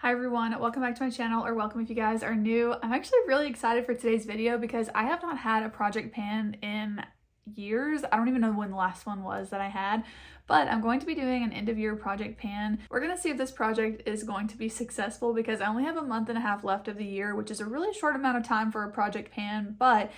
Hi everyone, welcome back to my channel, or welcome if you guys are new. I'm actually really excited for today's video because I have not had a project pan in years. I don't even know when the last one was that I had, but I'm going to be doing an end of year project pan. We're gonna see if this project is going to be successful because I only have a month and a half left of the year, which is a really short amount of time for a project pan, but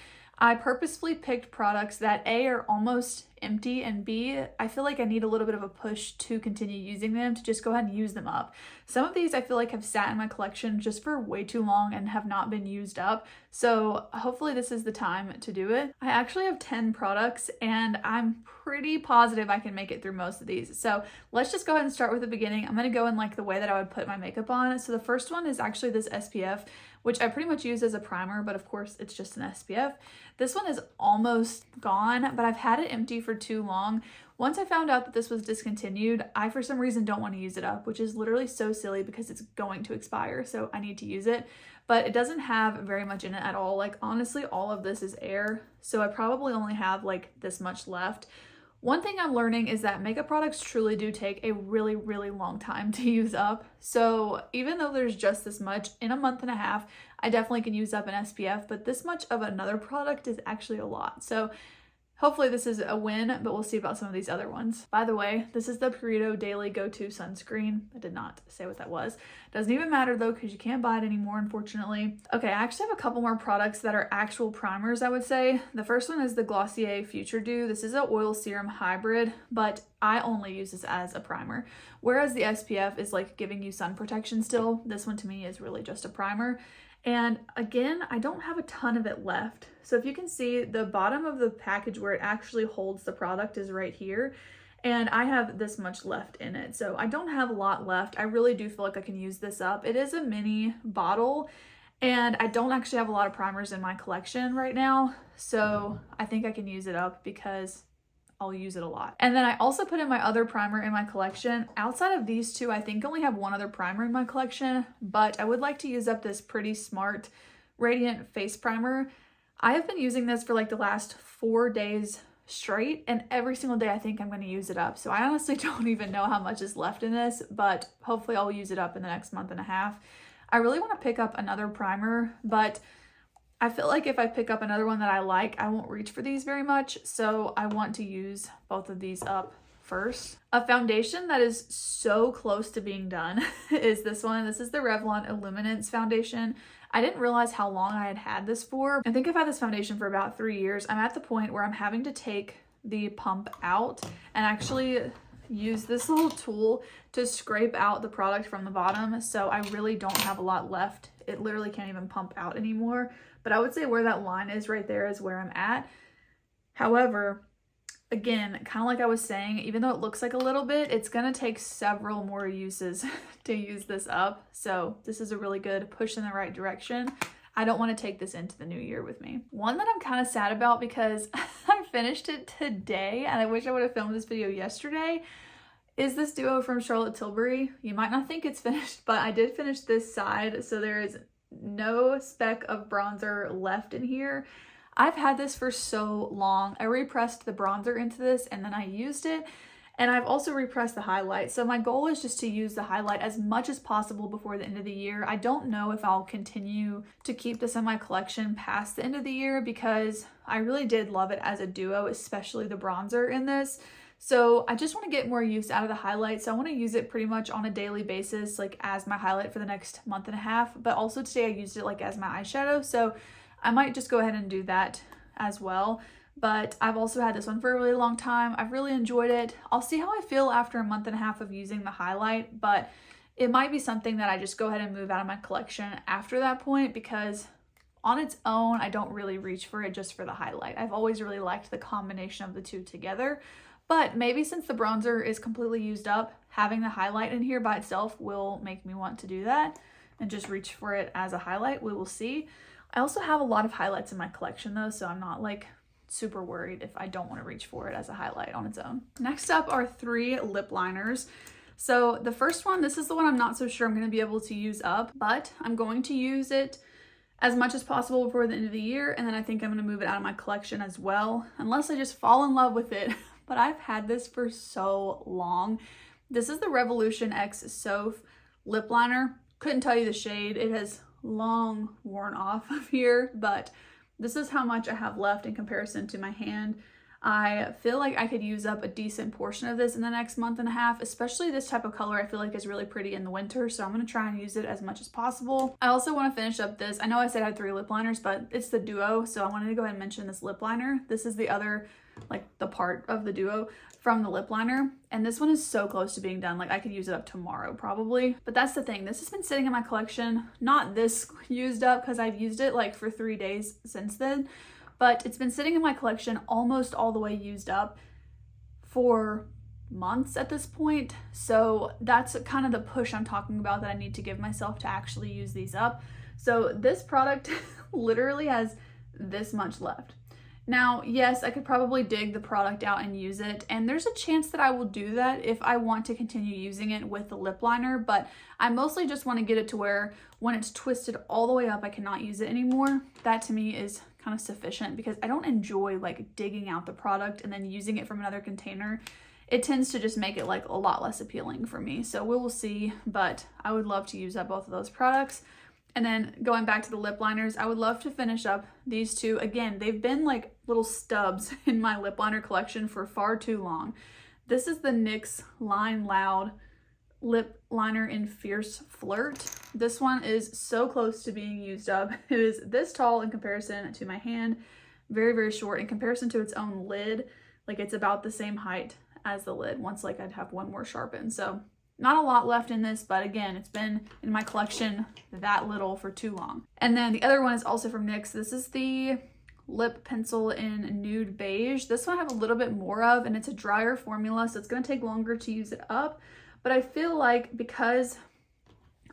I purposefully picked products that A, are almost empty, and B, I feel like I need a little bit of a push to continue using them, to just go ahead and use them up. Some of these I feel like have sat in my collection just for way too long and have not been used up, so hopefully this is the time to do it. I actually have 10 products and I'm pretty positive I can make it through most of these. So let's just go ahead and start with the beginning. I'm gonna go in like the way that I would put my makeup on. So the first one is actually this SPF, which I pretty much use as a primer, but of course it's just an SPF. This one is almost gone, but I've had it empty for too long. Once I found out that this was discontinued, I for some reason don't want to use it up, which is literally so silly because it's going to expire, so I need to use it. But it doesn't have very much in it at all. Like honestly, all of this is air, so I probably only have like this much left. One thing I'm learning is that makeup products truly do take a really, really long time to use up. So even though there's just this much, in a month and a half, I definitely can use up an SPF, but this much of another product is actually a lot. So hopefully this is a win, but we'll see about some of these other ones. By the way, this is the Purito Daily Go-To Sunscreen. I did not say what that was. Doesn't even matter though, because you can't buy it anymore, unfortunately. Okay, I actually have a couple more products that are actual primers, I would say. The first one is the Glossier Future Dew. This is an oil serum hybrid, but I only use this as a primer. Whereas the SPF is like giving you sun protection still, this one to me is really just a primer. And again, I don't have a ton of it left. So if you can see, the bottom of the package where it actually holds the product is right here. And I have this much left in it. So I don't have a lot left. I really do feel like I can use this up. It is a mini bottle and I don't actually have a lot of primers in my collection right now. So I think I can use it up because I'll use it a lot. And then I also put in my other primer in my collection. Outside of these two, I think I only have one other primer in my collection, but I would like to use up this Pretty Smart Radiant Face Primer. I have been using this for like the last 4 days straight, and every single day I think I'm going to use it up. So I honestly don't even know how much is left in this, but hopefully I'll use it up in the next month and a half. I really want to pick up another primer, but I feel like if I pick up another one that I like, I won't reach for these very much, so I want to use both of these up first. A foundation that is so close to being done is this one. This is the Revlon Illuminance foundation. I didn't realize how long I had had this for. I think I've had this foundation for about 3 years. I'm at the point where I'm having to take the pump out and actually use this little tool to scrape out the product from the bottom, so I really don't have a lot left. It literally can't even pump out anymore. But I would say where that line is right there is where I'm at. However, again, kind of like I was saying, even though it looks like a little bit, it's going to take several more uses to use this up. So this is a really good push in the right direction. I don't want to take this into the new year with me. One that I'm kind of sad about because I finished it today and I wish I would have filmed this video yesterday is this duo from Charlotte Tilbury. You might not think it's finished, but I did finish this side. So there is no speck of bronzer left in here. I've had this for so long. I repressed the bronzer into this and then I used it, and I've also repressed the highlight. So my goal is just to use the highlight as much as possible before the end of the year. I don't know if I'll continue to keep this in my collection past the end of the year because I really did love it as a duo, especially the bronzer in this. So I just want to get more use out of the highlight. So I want to use it pretty much on a daily basis, like as my highlight for the next month and a half. But also today I used it like as my eyeshadow. So I might just go ahead and do that as well. But I've also had this one for a really long time. I've really enjoyed it. I'll see how I feel after a month and a half of using the highlight, but it might be something that I just go ahead and move out of my collection after that point because on its own, I don't really reach for it just for the highlight. I've always really liked the combination of the two together. But maybe since the bronzer is completely used up, having the highlight in here by itself will make me want to do that and just reach for it as a highlight. We will see. I also have a lot of highlights in my collection though, so I'm not like super worried if I don't want to reach for it as a highlight on its own. Next up are 3 lip liners. So the first one, this is the one I'm not so sure I'm going to be able to use up, but I'm going to use it as much as possible before the end of the year, and then I think I'm going to move it out of my collection as well, unless I just fall in love with it. But I've had this for so long. This is the Revolution X Soph lip liner. Couldn't tell you the shade. It has long worn off of here, but this is how much I have left in comparison to my hand. I feel like I could use up a decent portion of this in the next month and a half, especially this type of color I feel like is really pretty in the winter, so I'm going to try and use it as much as possible. I also want to finish up this. I know I said I had 3 lip liners, but it's the duo, so I wanted to go ahead and mention this lip liner. This is the other, like the part of the duo from the lip liner, and this one is so close to being done. Like I could use it up tomorrow probably. But that's the thing, this has been sitting in my collection, not this used up because I've used it like for 3 days since then, but it's been sitting in my collection almost all the way used up for months at this point. So that's kind of the push I'm talking about that I need to give myself to actually use these up. So this product literally has this much left. Now, yes, I could probably dig the product out and use it, and there's a chance that I will do that if I want to continue using it with the lip liner, but I mostly just want to get it to where when it's twisted all the way up, I cannot use it anymore. That to me is kind of sufficient because I don't enjoy like digging out the product and then using it from another container. It tends to just make it like a lot less appealing for me. So we will see, but I would love to use up both of those products. And then going back to the lip liners, I would love to finish up these two. Again, they've been like little stubs in my lip liner collection for far too long. This is the NYX Line Loud lip liner in Fierce Flirt. This one is so close to being used up. It is this tall in comparison to my hand, very, very short in comparison to its own lid. Like it's about the same height as the lid. Once like I'd have one more sharpened. So not a lot left in this, but again, it's been in my collection that little for too long. And then the other one is also from NYX. This is the lip pencil in Nude Beige. This one I have a little bit more of, and it's a drier formula, so it's going to take longer to use it up. But I feel like because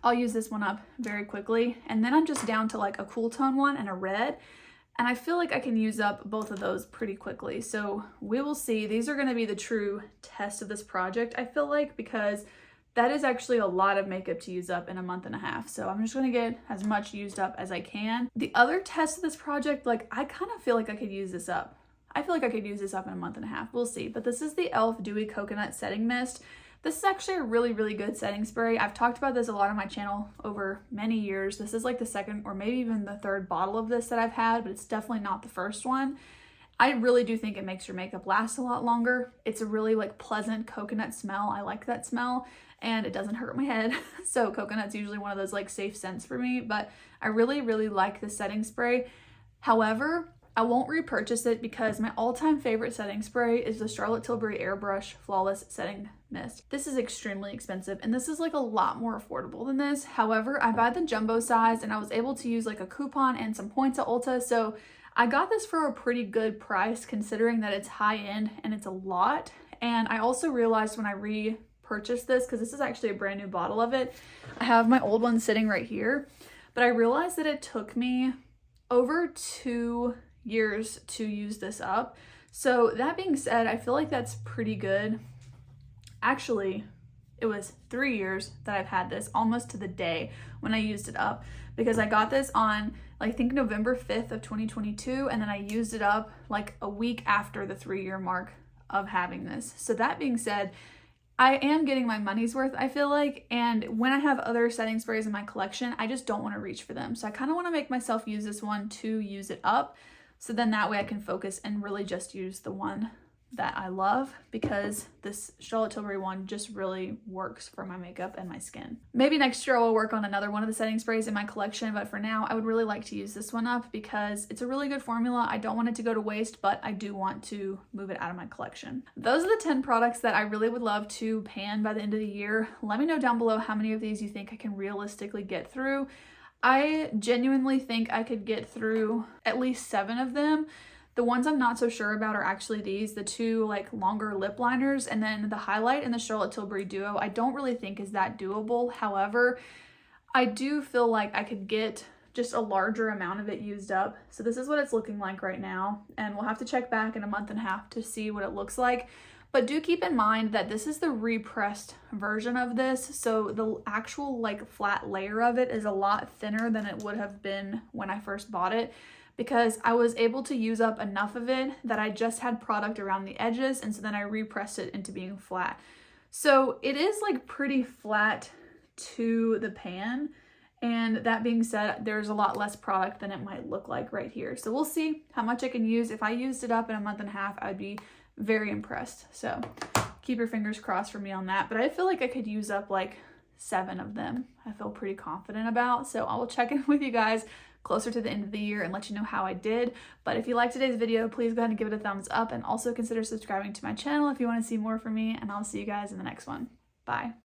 I'll use this one up very quickly, and then I'm just down to like a cool tone one and a red, and I feel like I can use up both of those pretty quickly. So we will see. These are going to be the true test of this project, I feel like, because that is actually a lot of makeup to use up in a month and a half. So I'm just gonna get as much used up as I can. The other test of this project, like I kind of feel like I could use this up. I feel like I could use this up in a month and a half. We'll see. But this is the e.l.f. Dewy Coconut Setting Mist. This is actually a really, really good setting spray. I've talked about this a lot on my channel over many years. This is like the second or maybe even the third bottle of this that I've had, but it's definitely not the first one. I really do think it makes your makeup last a lot longer. It's a really like pleasant coconut smell. I like that smell. And it doesn't hurt my head. So coconut's usually one of those like safe scents for me, but I really, really like the setting spray. However, I won't repurchase it because my all-time favorite setting spray is the Charlotte Tilbury Airbrush Flawless Setting Mist. This is extremely expensive, and this is like a lot more affordable than this. However, I buy the jumbo size, and I was able to use like a coupon and some points at Ulta, so I got this for a pretty good price considering that it's high-end and it's a lot. And I also realized when I repurchased this, because this is actually a brand new bottle of it, I have my old one sitting right here, but I realized that it took me over 2 years to use this up. So that being said, I feel like that's pretty good. Actually, it was 3 years that I've had this, almost to the day when I used it up, because I got this on I think November 5th of 2022, and then I used it up like a week after the 3-year mark of having this. So that being said, I am getting my money's worth, I feel like, and when I have other setting sprays in my collection, I just don't want to reach for them. So I kind of want to make myself use this one to use it up, so then that way I can focus and really just use the one that I love, because this Charlotte Tilbury one just really works for my makeup and my skin. Maybe next year I will work on another one of the setting sprays in my collection, but for now I would really like to use this one up because it's a really good formula. I don't want it to go to waste, but I do want to move it out of my collection. Those are the 10 products that I really would love to pan by the end of the year. Let me know down below how many of these you think I can realistically get through. I genuinely think I could get through at least 7 of them. The ones I'm not so sure about are actually these, the 2 like longer lip liners, and then the highlight and the Charlotte Tilbury Duo I don't really think is that doable. However, I do feel like I could get just a larger amount of it used up. So this is what it's looking like right now, and we'll have to check back in a month and a half to see what it looks like. But do keep in mind that this is the repressed version of this, so the actual like flat layer of it is a lot thinner than it would have been when I first bought it, because I was able to use up enough of it that I just had product around the edges, and so then I repressed it into being flat. So it is like pretty flat to the pan, And that being said, there's a lot less product than it might look like right here. So we'll see how much I can use. If I used it up in a month and a half, I'd be very impressed. So keep your fingers crossed for me on that. But I feel like I could use up like 7 of them. I feel pretty confident about. So I will check in with you guys closer to the end of the year and let you know how I did. But if you liked today's video, please go ahead and give it a thumbs up, and also consider subscribing to my channel if you want to see more from me, and I'll see you guys in the next one. Bye.